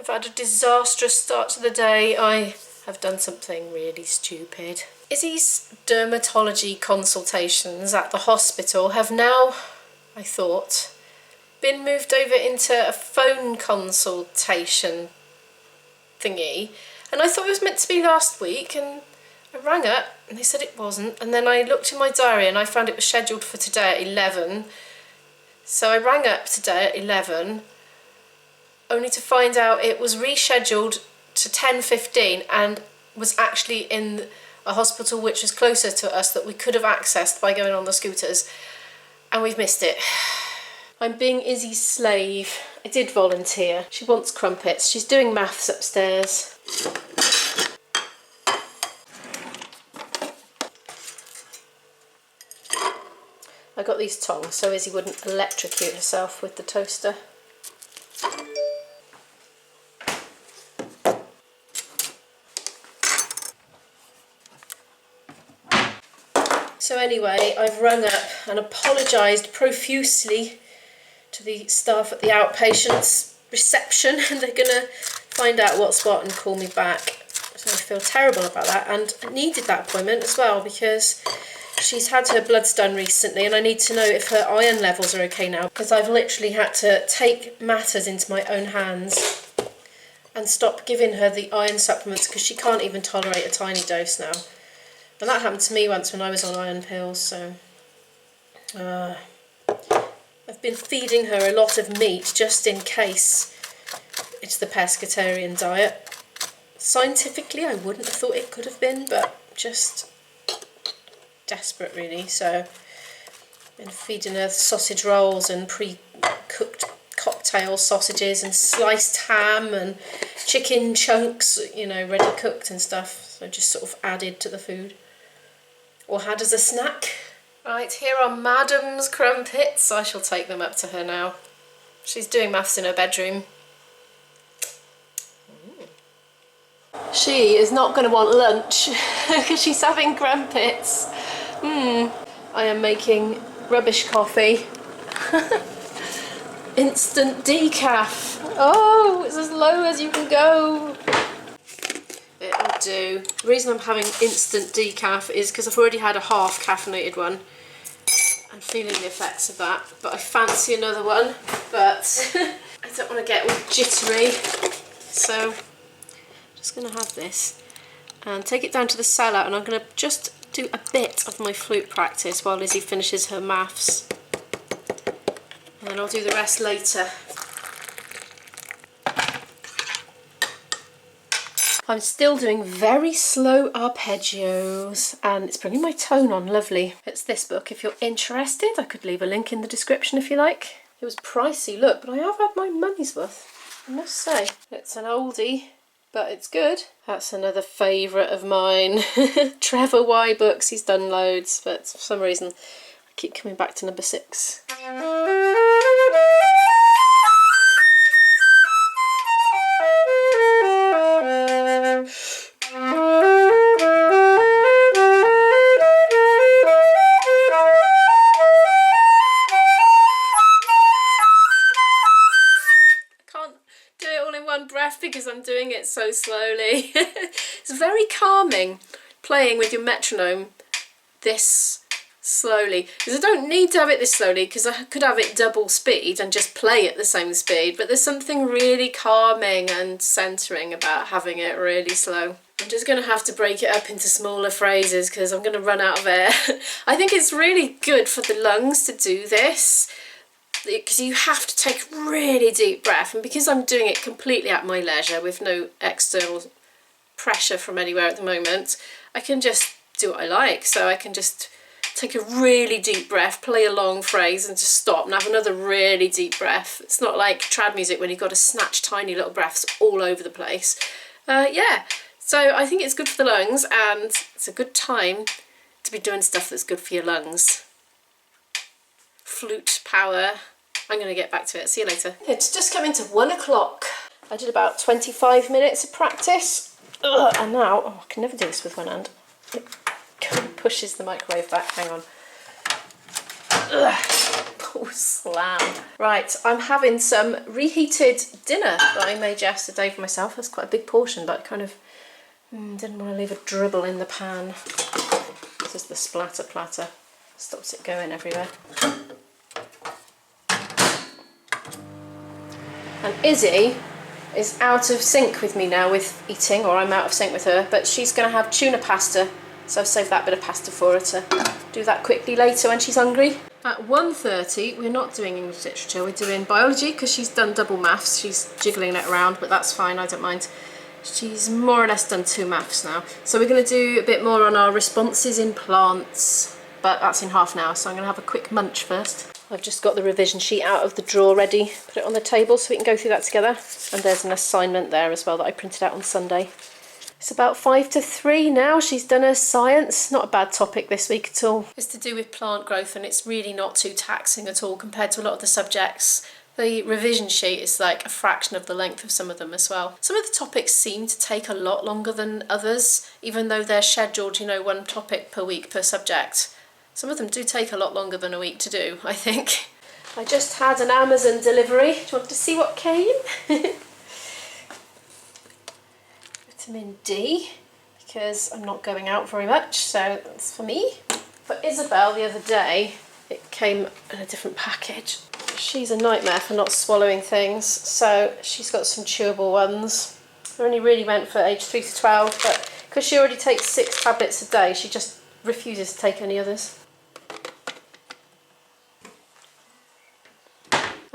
I've had a disastrous start to the day. I have done something really stupid. Izzy's dermatology consultations at the hospital have now, I thought, been moved over into a phone consultation thingy. And I thought it was meant to be last week, and I rang up and they said it wasn't. And then I looked in my diary and I found it was scheduled for today at 11. So I rang up today at 11, only to find out it was rescheduled to 10:15 and was actually in a hospital which was closer to us that we could have accessed by going on the scooters, and we've missed it. I'm being Izzy's slave. I did volunteer. She wants crumpets. She's doing maths upstairs. I got these tongs so Izzy wouldn't electrocute herself with the toaster. So anyway, I've rung up and apologised profusely to the staff at the outpatients reception, and they're going to find out what's what and call me back. So I feel terrible about that, and I needed that appointment as well because she's had her bloods done recently and I need to know if her iron levels are okay now, because I've literally had to take matters into my own hands and stop giving her the iron supplements because she can't even tolerate a tiny dose now. And that happened to me once when I was on iron pills, so I've been feeding her a lot of meat just in case it's the pescatarian diet. Scientifically, I wouldn't have thought it could have been, but just desperate really. So I've been feeding her sausage rolls and pre-cooked cocktail sausages and sliced ham and chicken chunks, you know, ready cooked and stuff. So just sort of added to the food, or had as a snack. Right, here are Madam's crumpets. I shall take them up to her now. She's doing maths in her bedroom. She is not going to want lunch because she's having crumpets. I am making rubbish coffee. Instant decaf. Oh, it's as low as you can go. It'll do. The reason I'm having instant decaf is because I've already had a half caffeinated one. I'm feeling the effects of that, but I fancy another one, but I don't want to get all jittery, so I'm just going to have this and take it down to the cellar, and I'm going to just do a bit of my flute practice while Izzy finishes her maths, and then I'll do the rest later. I'm still doing very slow arpeggios, and it's bringing my tone on lovely. It's this book if you're interested. I could leave a link in the description if you like. It was pricey, look, but I have had my money's worth, I must say. It's an oldie, but it's good. That's another favourite of mine. Trevor Y books, he's done loads, but for some reason I keep coming back to number 6. Because I'm doing it so slowly. It's very calming playing with your metronome this slowly, because I don't need to have it this slowly because I could have it double speed and just play at the same speed, but there's something really calming and centering about having it really slow. I'm just going to have to break it up into smaller phrases because I'm going to run out of air. I think it's really good for the lungs to do this, because you have to take a really deep breath, and because I'm doing it completely at my leisure with no external pressure from anywhere at the moment, I can just do what I like. So I can just take a really deep breath, play a long phrase and just stop and have another really deep breath. It's not like trad music when you've got to snatch tiny little breaths all over the place. Yeah, so I think it's good for the lungs, and it's a good time to be doing stuff that's good for your lungs. Flute power. I'm going to get back to it. See you later. It's just coming to 1 o'clock. I did about 25 minutes of practice. And now, oh, I can never do this with one hand. It pushes the microwave back. Hang on. Oh, slam. Right, I'm having some reheated dinner that I made yesterday for myself. That's quite a big portion, but I kind of didn't want to leave a dribble in the pan. This is the splatter platter. Stops it going everywhere. And Izzy is out of sync with me now with eating, or I'm out of sync with her, but she's going to have tuna pasta, so I've saved that bit of pasta for her to do that quickly later when she's hungry. At 1:30 we're not doing English literature, we're doing biology because she's done double maths. She's jiggling it around, but that's fine, I don't mind. She's more or less done 2 maths now. So we're going to do a bit more on our responses in plants, but that's in half an hour, so I'm going to have a quick munch first. I've just got the revision sheet out of the drawer ready, put it on the table so we can go through that together. And there's an assignment there as well that I printed out on Sunday. It's about 5 to 3 now. She's done her science. Not a bad topic this week at all. It's to do with plant growth, and it's really not too taxing at all compared to a lot of the subjects. The revision sheet is like a fraction of the length of some of them as well. Some of the topics seem to take a lot longer than others, even though they're scheduled, you know, 1 topic per week per subject. Some of them do take a lot longer than a week to do, I think. I just had an Amazon delivery. Do you want to see what came? Vitamin D, because I'm not going out very much, so that's for me. For Isabel the other day, it came in a different package. She's a nightmare for not swallowing things, so she's got some chewable ones. They're only really meant for age 3 to 12, but because she already takes 6 tablets a day, she just refuses to take any others.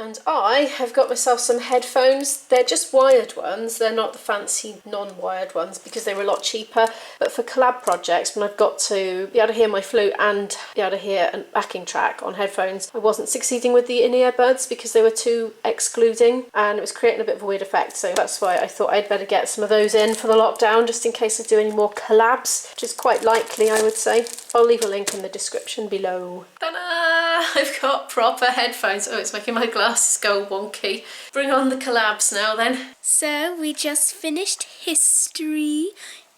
And I have got myself some headphones. They're just wired ones. They're not the fancy non-wired ones because they were a lot cheaper. But for collab projects, when I've got to be able to hear my flute and be able to hear a backing track on headphones, I wasn't succeeding with the in-ear buds because they were too excluding and it was creating a bit of a weird effect. So that's why I thought I'd better get some of those in for the lockdown, just in case I do any more collabs, which is quite likely, I would say. I'll leave a link in the description below. Ta-da! I've got proper headphones. Oh, it's making my glasses go wonky. Bring on the collabs now then. So we just finished history.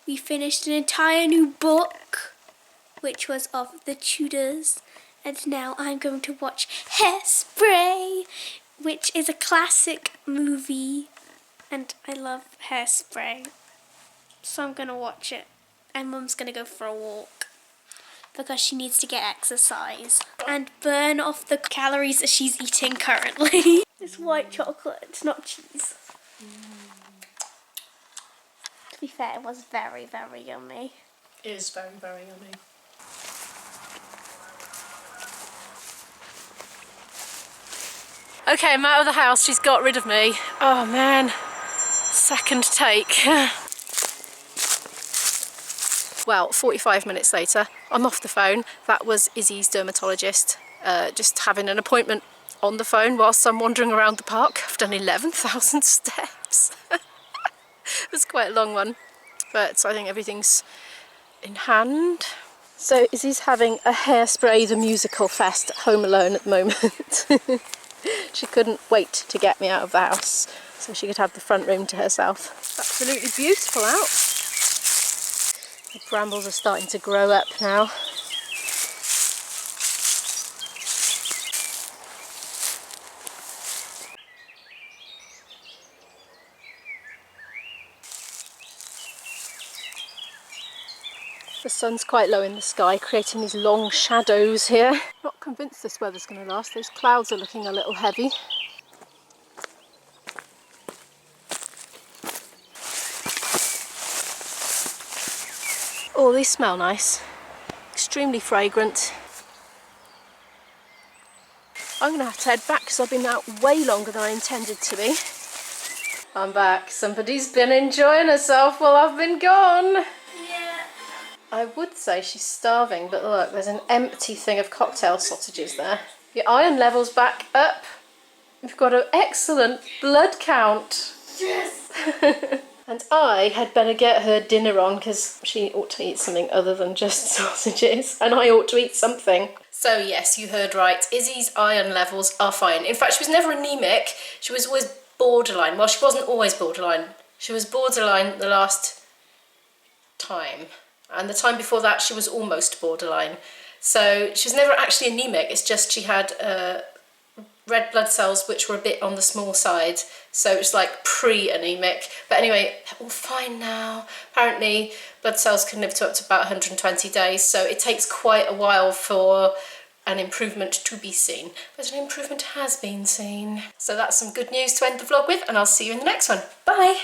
We finished an entire new book, which was of the Tudors. And now I'm going to watch Hairspray, which is a classic movie. And I love Hairspray. So I'm going to watch it. And Mum's going to go for a walk, because she needs to get exercise and burn off the calories that she's eating currently. It's white chocolate, it's not cheese. To be fair, it was very, very yummy. It is very, very yummy. Okay, I'm out of the house. She's got rid of me. Oh man, second take. Well, 45 minutes later, I'm off the phone. That was Izzy's dermatologist, just having an appointment on the phone whilst I'm wandering around the park. I've done 11,000 steps. It was quite a long one, but I think everything's in hand. So Izzy's having a Hairspray the Musical Fest at home alone at the moment. She couldn't wait to get me out of the house so she could have the front room to herself. It's absolutely beautiful out. The brambles are starting to grow up now. The sun's quite low in the sky, creating these long shadows here. Not convinced this weather's going to last. Those clouds are looking a little heavy. Oh, these smell nice. Extremely fragrant. I'm going to have to head back because I've been out way longer than I intended to be. I'm back. Somebody's been enjoying herself while I've been gone. Yeah. I would say she's starving, but look, there's an empty thing of cocktail sausages there. Your iron level's back up. You've got an excellent blood count. Yes. And I had better get her dinner on because she ought to eat something other than just sausages, and I ought to eat something. So yes, you heard right. Izzy's iron levels are fine. In fact, she was never anemic. She was always borderline. Well, she wasn't always borderline. She was borderline the last time. And the time before that, she was almost borderline. So she was never actually anemic. It's just she had red blood cells which were a bit on the small side, so it's like pre-anemic. But anyway, all fine now. Apparently blood cells can live to up to about 120 days, so it takes quite a while for an improvement to be seen, but an improvement has been seen. So that's some good news to end the vlog with, and I'll see you in the next one. Bye!